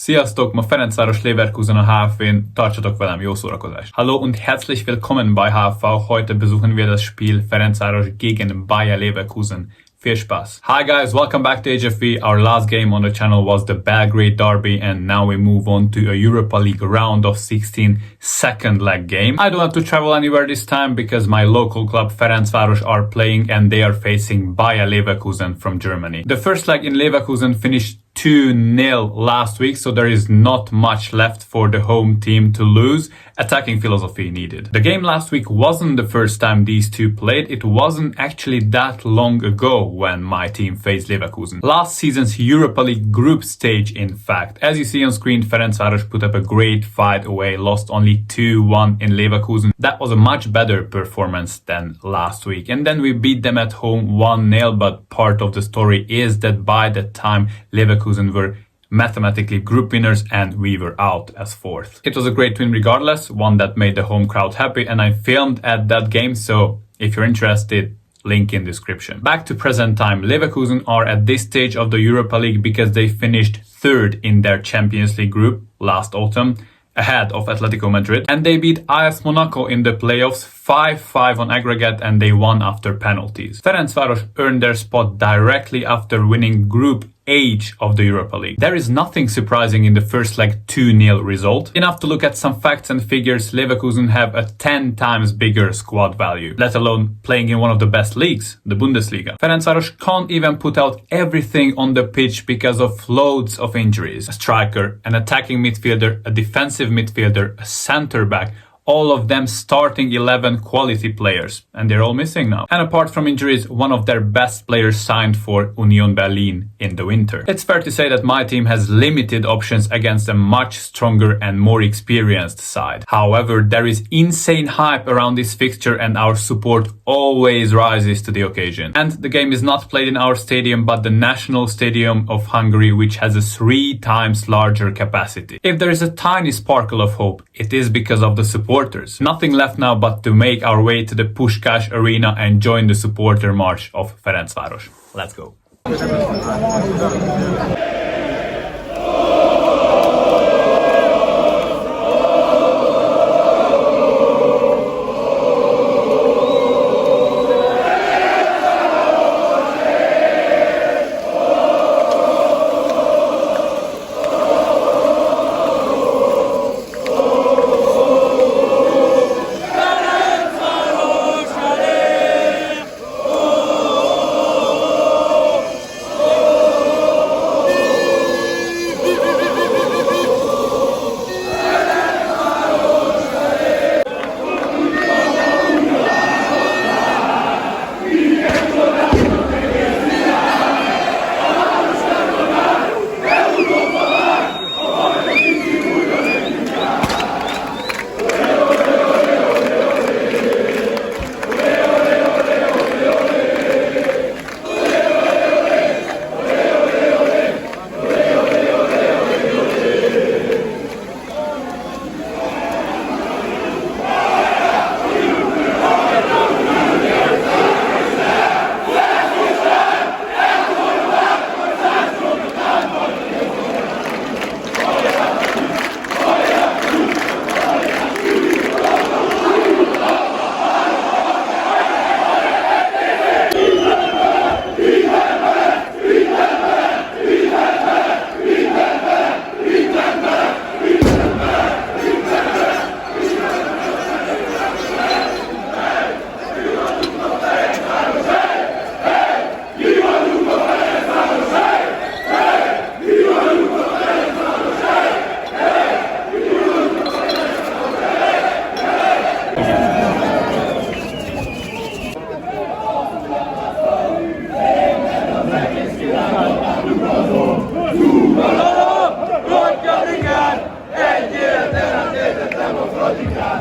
Sziasztok, ma Ferencváros-Leverkusen a HFW-n, tartsatok velem, jó szórakozást! Hallo und herzlich willkommen bei HFV, heute besuchen wir das Spiel Ferencváros gegen Bayer Leverkusen. Viel Spaß! Hi guys, welcome back to HFV. Our last game on the channel was the Belgrade Derby and now we move on to a Europa League round of 16 second leg game. I don't have to travel anywhere this time because my local club Ferencváros are playing and they are facing Bayer Leverkusen from Germany. The first leg in Leverkusen finished 2-0 last week, so there is not much left for the home team to lose. Attacking philosophy needed. The game last week wasn't the first time these two played. It wasn't actually that long ago when my team faced Leverkusen. Last season's Europa League group stage, in fact. As you see on screen, Ferencváros put up a great fight away, lost only 2-1 in Leverkusen. That was a much better performance than last week. And then we beat them at home 1-0, but part of the story is that by that time, Leverkusen were mathematically group winners and we were out as fourth. It was a great win regardless, one that made the home crowd happy, and I filmed at that game, so if you're interested, link in description. Back to present time, Leverkusen are at this stage of the Europa League because they finished third in their Champions League group last autumn, ahead of Atletico Madrid, and they beat AS Monaco in the playoffs 5-5 on aggregate and they won after penalties. Ferencváros earned their spot directly after winning Group H of the Europa League. There is nothing surprising in the first leg 2-0 result. Enough to look at some facts and figures, Leverkusen have a 10 times bigger squad value, let alone playing in one of the best leagues, the Bundesliga. Ferencváros can't even put out everything on the pitch because of loads of injuries. A striker, an attacking midfielder, a defensive midfielder, a centre-back, all of them starting 11 quality players, and they're all missing now. And apart from injuries, one of their best players signed for Union Berlin in the winter. It's fair to say that my team has limited options against a much stronger and more experienced side. However, there is insane hype around this fixture and our support always rises to the occasion. And the game is not played in our stadium, but the National Stadium of Hungary, which has a 3 times larger capacity. If there is a tiny sparkle of hope, it is because of the support. Nothing left now but to make our way to the Puskás Arena and join the supporter march of Ferencváros. Let's go.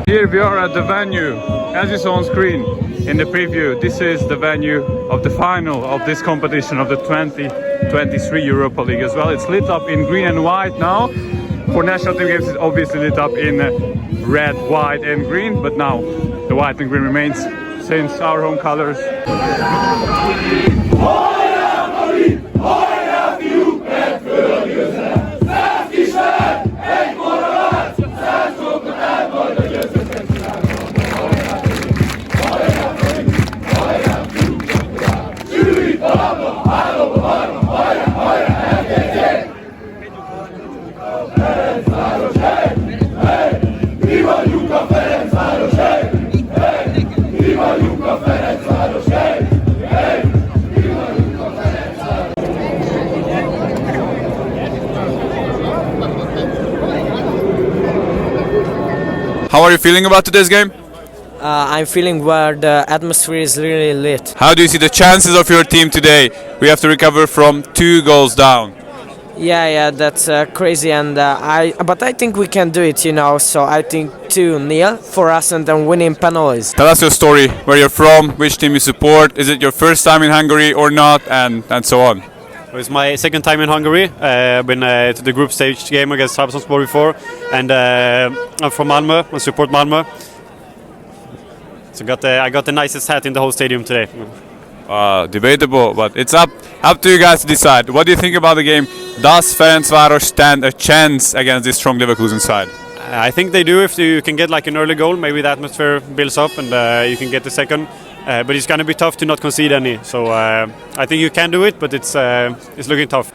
Here we are at the venue, as you saw on screen in the preview. This is the venue of the final of this competition of the 2023 Europa League as well. It's lit up in green and white now. For national team games, it's obviously lit up in red, white and green, but now the white and green remains since our home colors. Hajrá, Mari! Hajrá, fiúk, mert fölgyőznek! Felkislek! are you feeling about today's game? I'm feeling where the atmosphere is really lit. How do you see the chances of your team today? We have to recover from 2 goals down. Yeah, that's crazy, and but I think we can do it, you know. So I think 2-0 for us, and then winning penalties. Tell us your story, where you're from, which team you support, is it your first time in Hungary or not, and so on. It's my second time in Hungary. I've been to the group stage game against Trabzonspor before, and I'm from Malmö. I support Malmö. So I got the nicest hat in the whole stadium today. Debatable, but it's up to you guys to decide. What do you think about the game? Does Ferencváros stand a chance against this strong Leverkusen side? I think they do if you can get like an early goal. Maybe the atmosphere builds up and you can get the second. But it's going to be tough to not concede any. So I think you can do it, but it's looking tough.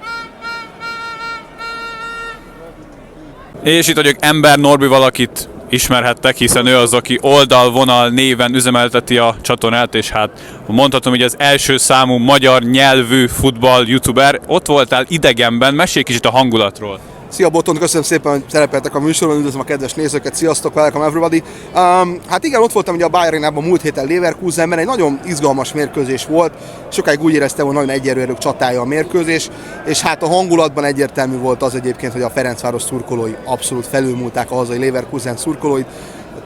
És itt vagyok Ember Norbi, valakit ismerhettek, hiszen ő az, aki Oldalvonal néven üzemelteti a csatornát, és hát mondhatom, hogy az első számú magyar nyelvű futball youtuber. Ott voltál idegenben, mesélj kicsit a hangulatról. Szia Botton, köszönöm szépen, hogy szerepeltek a műsorban, üdvözlöm a kedves nézőket, sziasztok, welcome everybody. Hát igen, ott voltam ugye a Bayernában múlt héten Leverkusenben, egy nagyon izgalmas mérkőzés volt, sokáig úgy éreztem, hogy nagyon egyenlő csatája a mérkőzés, és hát a hangulatban egyértelmű volt az egyébként, hogy a Ferencváros szurkolói abszolút felülmúlták a hazai Leverkusen szurkolóit.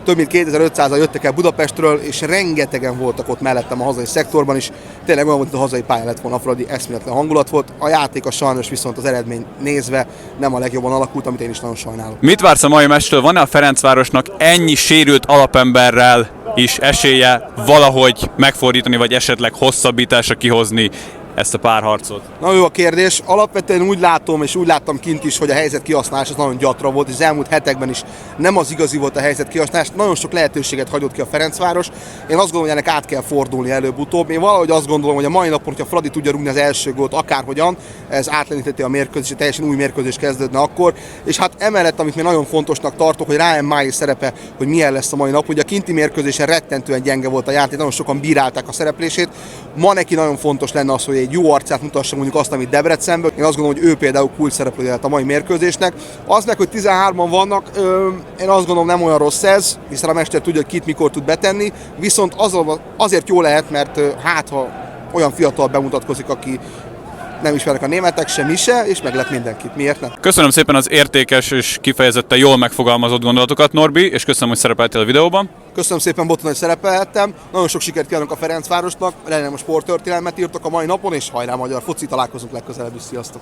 Több mint 2500-an jöttek el Budapestről, és rengetegen voltak ott mellettem a hazai szektorban is. Tényleg olyan, mint a hazai pálya lett volna, Fradi, eszméletlen hangulat volt. A játék a sajnos viszont az eredmény nézve nem a legjobban alakult, amit én is nagyon sajnálok. Mit vársz a mai meccsről? Van-e a Ferencvárosnak ennyi sérült alapemberrel is esélye valahogy megfordítani, vagy esetleg hosszabbításra kihozni ezt a párharcot? Nagyon jó a kérdés. Alapvetően úgy látom, és úgy láttam kint is, hogy a helyzet kihasználás az nagyon gyatra volt, és az elmúlt hetekben is nem az igazi volt a helyzet kihasználás. Nagyon sok lehetőséget hagyott ki a Ferencváros. Én azt gondolom, hogy ennek át kell fordulni előbb-utóbb. Én valahogy azt gondolom, hogy a mai napon, hogyha Fradi tudja rúgni az első gólt akárhogyan, ez átlenítheti a mérkőzést, és teljesen új mérkőzés kezdődne akkor. És hát emellett, amit még nagyon fontosnak tartok, hogy Ryan Máé szerepe, hogy milyen lesz a mai nap. Ugye a kinti mérkőzésen rettentően gyenge volt a játék, nagyon sokan bírálták a szereplését. Ma neki nagyon fontos lenne az, hogy egy jó arcát mutassa, mondjuk azt, amit Debrecenből. Én azt gondolom, hogy ő például kulcs szereplője lett a mai mérkőzésnek. Az meg, hogy 13-an vannak, én azt gondolom, nem olyan rossz ez, hiszen a mester tudja, hogy kit mikor tud betenni, viszont azért jó lehet, mert hát ha olyan fiatal bemutatkozik, aki nem ismernek a németek, semmi se, és meglep mindenkit. Miért nem? Köszönöm szépen az értékes és kifejezetten jól megfogalmazott gondolatokat, Norbi, és köszönöm, hogy szerepeltél a videóban. Köszönöm szépen, Botton, hogy szerepelhettem. Nagyon sok sikert kívánok a Ferencvárosnak, remélem a sporttörténelmet írtak a mai napon, és hajrá magyar foci, találkozunk legközelebb is, sziasztok!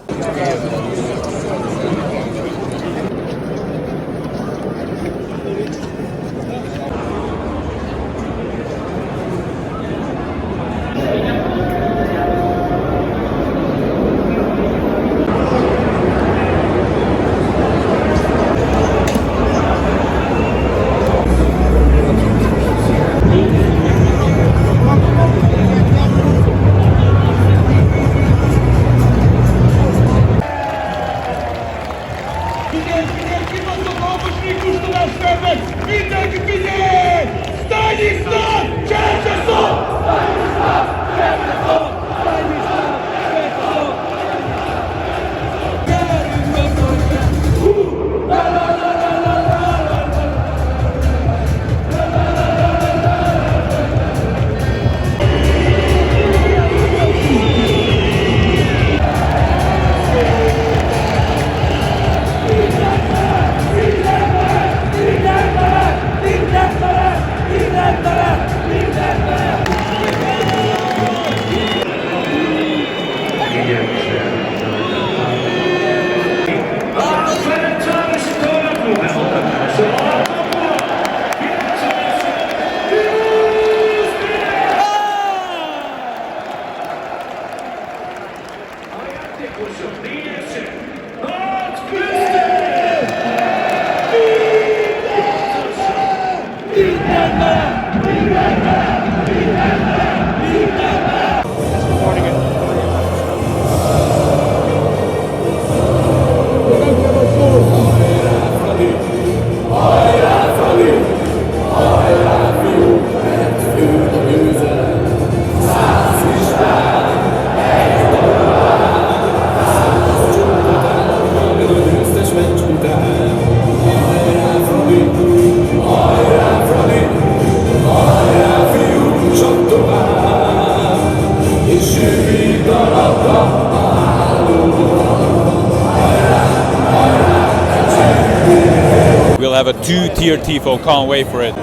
Mindenki figyelj! Stanislav! Csercseszó! Stanislav! Csercseszó! Stanislav! Csercseszó! Gyerünk mögötte! La la la la la la la la. Hajrá, Fradi! Hajrá! We'll have a two-tier tifo, can't wait for it.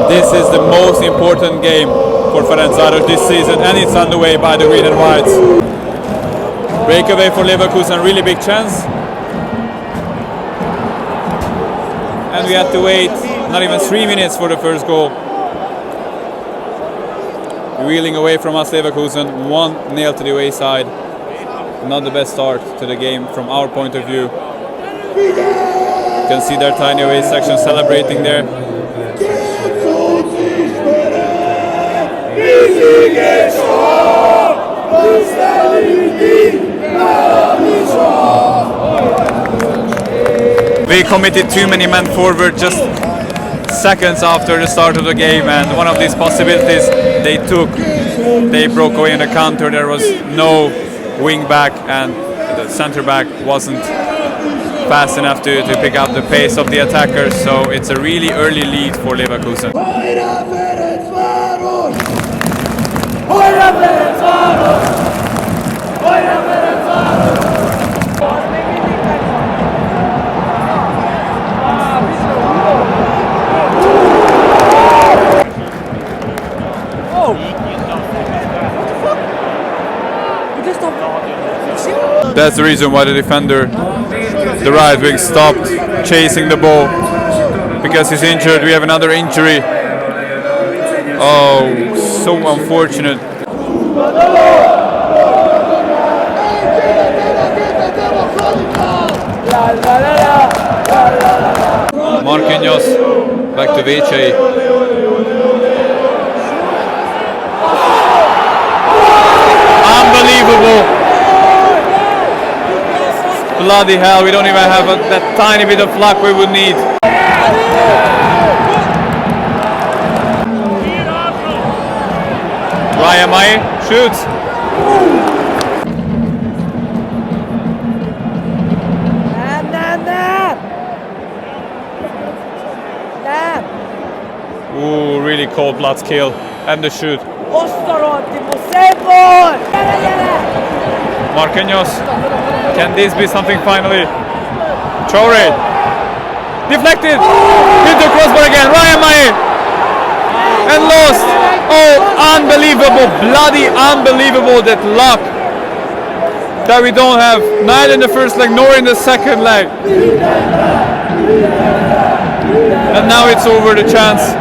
This is the most important game for Ferencváros this season, and it's underway by the green and whites. Breakaway for Leverkusen, really big chance. And we had to wait not even 3 minutes for the first goal. Reeling away from us, Leverkusen, 1-0 to the away side. Not the best start to the game from our point of view. You can see their tiny away section celebrating there. We committed too many men forward just seconds after the start of the game, and one of these possibilities they took, they broke away in the counter. There was no wing back, and the center back wasn't fast enough to pick up the pace of the attackers, so it's a really early lead for Leverkusen. That's the reason why the defender, the right wing, stopped chasing the ball, because he's injured. We have another injury. Oh, so unfortunate. Marquinhos back to Vici. Unbelievable. Bloody hell, we don't even have that tiny bit of luck we would need. Ryan Mai shoots. Ooh, really cold blood kill. And the shoot. Marquinhos. Can this be something finally? Traore. Deflected. Hit the crossbar again. Ryan Mai. And lost. Oh, unbelievable, bloody unbelievable that luck that we don't have neither in the first leg nor in the second leg. And now it's over, the chance.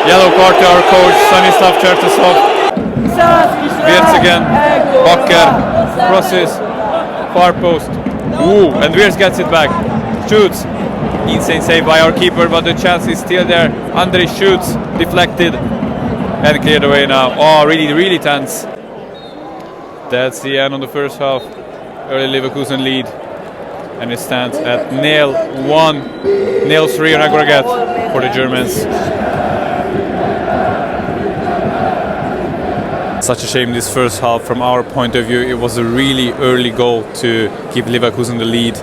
Yellow card to our coach, Stanislav Chertosov. Wirtz again, Bakker, crosses, far post. Ooh, and Wirtz gets it back. Shoots. Insane save by our keeper, but the chance is still there. Andrei shoots, deflected, and cleared away now. Oh, really, really tense. That's the end of the first half. Early Leverkusen lead. And it stands at 0-1, 0-3 on aggregate for the Germans. Such a shame this first half. From our point of view, it was a really early goal to keep Leverkusen the lead,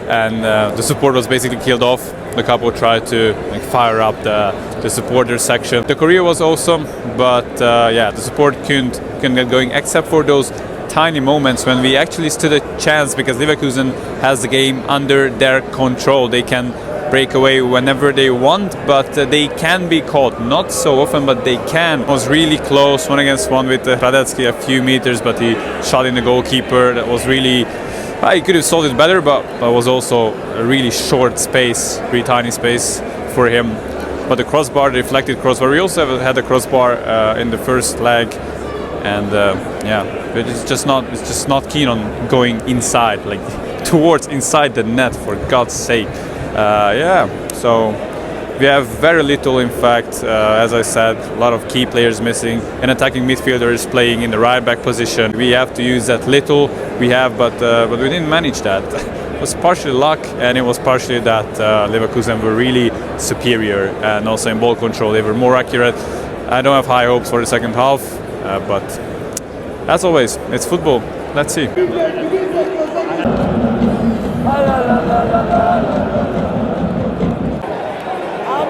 and the support was basically killed off. The couple tried to fire up the supporter section. The career was awesome, but yeah, the support couldn't get going, except for those tiny moments when we actually stood a chance, because Leverkusen has the game under their control. They can break away whenever they want, but they can be caught. Not so often, but they can. It was really close, 1-against-1 with Radetzky a few meters, but he shot in the goalkeeper. That was really... he could have solved it better, but it was also a really short space, really tiny space for him. But the crossbar, the deflected crossbar, we also had a crossbar in the first leg, and yeah, but it's just not keen on going inside, like towards inside the net, for God's sake. Yeah, so we have very little, in fact, as I said, a lot of key players missing. An attacking midfielder is playing in the right back position. We have to use that little we have, but we didn't manage that. It was partially luck, and it was partially that Leverkusen were really superior, and also in ball control they were more accurate. I don't have high hopes for the second half, but as always, it's football. Let's see.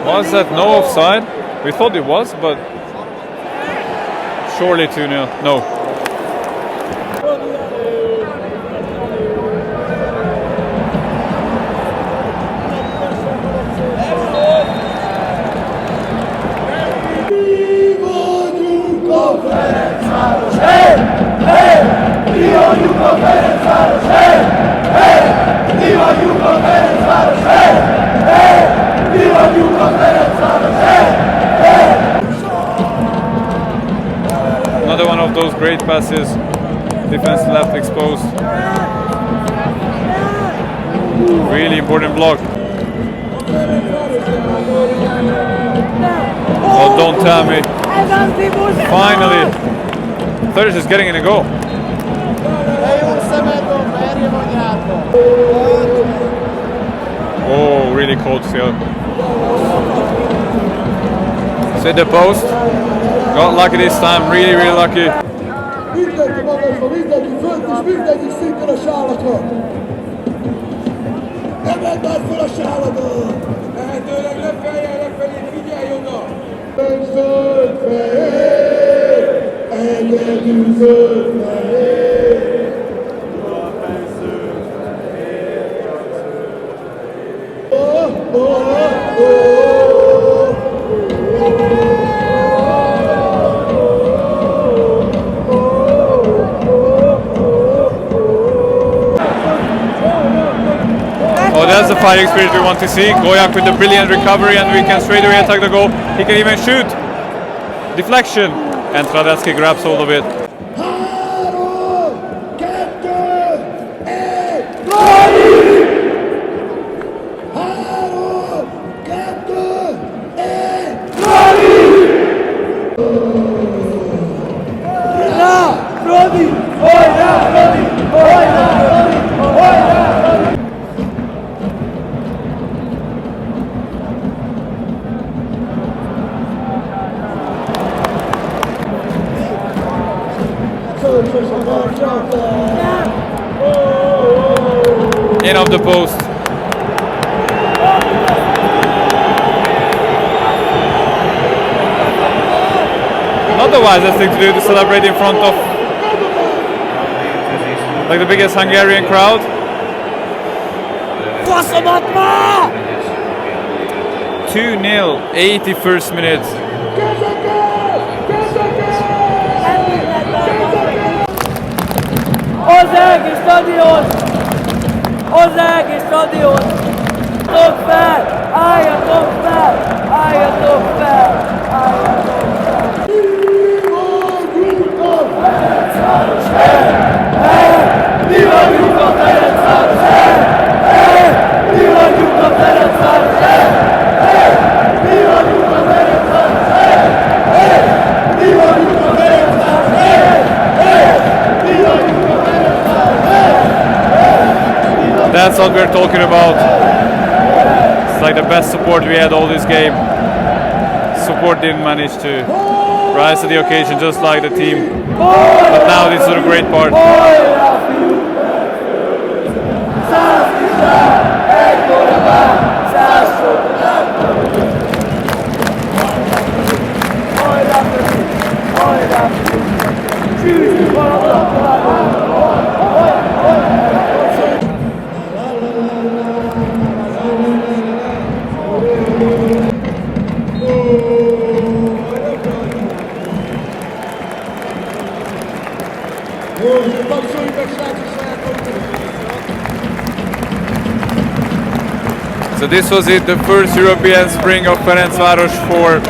Was that no offside? We thought it was, but surely 2-0. No. Another one of those great passes. Defense left exposed. Really important block. Oh, don't tell me. Finally. Third is getting in a goal. Oh, really cold field. Hit the post. Got lucky this time, really, really lucky. Mindenki magasba, mindenki fönt, és mindegyik szinten a sálakon. Emeld már fel a sálakon! Lehetőleg lefelé, figyelj oda! Zöld fehér, egyedül zöld fehér. Zöld fehér, oh, oh, oh. Oh, that's the fighting spirit we want to see. Goyak with a brilliant recovery, and we can straight away attack the goal. He can even shoot. Deflection. And Radetzky grabs hold of it. In of the post. Not a the wisest thing to do to celebrate in front of like the biggest Hungarian crowd. 2-0, 81st minute. Az egész stadion! Az egész stadion! Álljatok fel! Álljatok fel! Álljatok fel! Álljatok fel! Mi vagyunk a Ferencváros! Mi vagyunk a Ferencváros! Mi vagyunk a Ferencváros! Mi vagyunk a Ferencváros! Mi vagyunk a That's what we're talking about. It's like the best support we had all this game. Support didn't manage to rise to the occasion just like the team. But now this is a great part. So this was it, the first European spring of Ferencváros for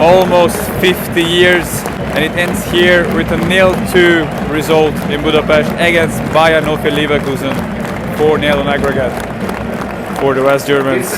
almost 50 years, and it ends here with a 0-2 result in Budapest against Ferencváros-Leverkusen, 4-0 on aggregate for the West Germans.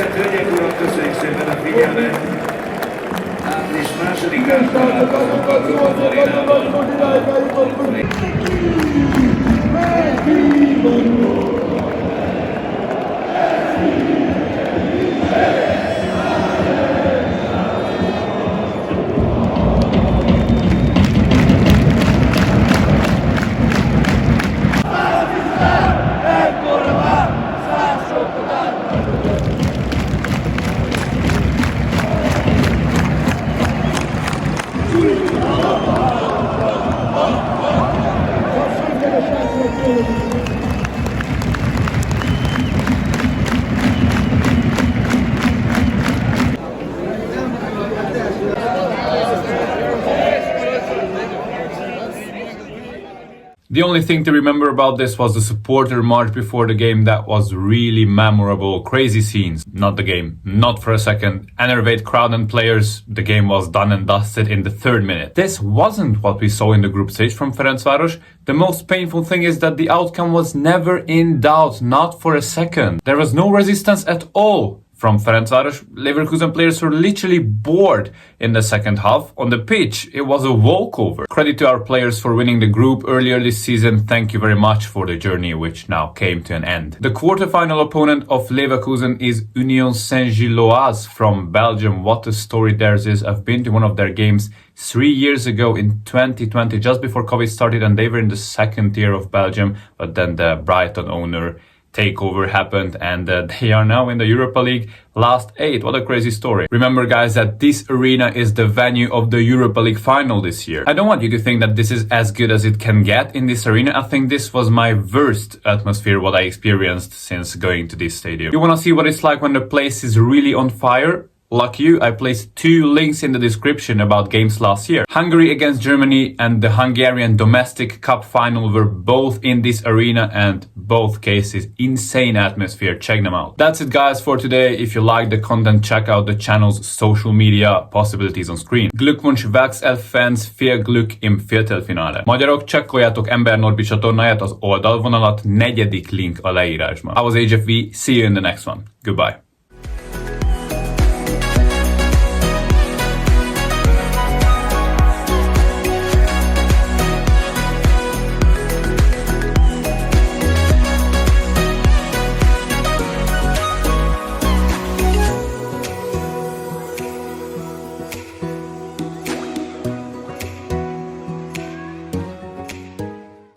The only thing to remember about this was the supporter march before the game. That was really memorable. Crazy scenes. Not the game. Not for a second. Enervate crowd and players. The game was done and dusted in the 3rd minute. This wasn't what we saw in the group stage from Ferencváros. The most painful thing is that the outcome was never in doubt. Not for a second. There was no resistance at all from Ferencváros. Leverkusen players were literally bored in the 2nd half. On the pitch, it was a walkover. Credit to our players for winning the group earlier this season. Thank you very much for the journey which now came to an end. The quarterfinal opponent of Leverkusen is Union Saint-Gilloise from Belgium. What a story theirs is. I've been to one of their games 3 years ago in 2020, just before COVID started, and they were in the 2nd tier of Belgium, but then the Brighton owner takeover happened and they are now in the Europa League last 8. What a crazy story. Remember guys that this arena is the venue of the Europa League final this year. I don't want you to think that this is as good as it can get in this arena. I think this was my worst atmosphere what I experienced since going to this stadium. You wanna see what it's like when the place is really on fire? Like you, I placed 2 links in the description about games last year. Hungary against Germany and the Hungarian domestic cup final were both in this arena, and both cases insane atmosphere. Check them out. That's it guys for today. If you like the content, check out the channel's social media possibilities on screen. Glückwunsch Vax Elf fans, viel Glück im Viertelfinale. Magyarok, csekkoljátok Ember Norbi csatornáját, az oldalvonalat, 4. link a leírásban. I was HFV, see you in the next one. Goodbye.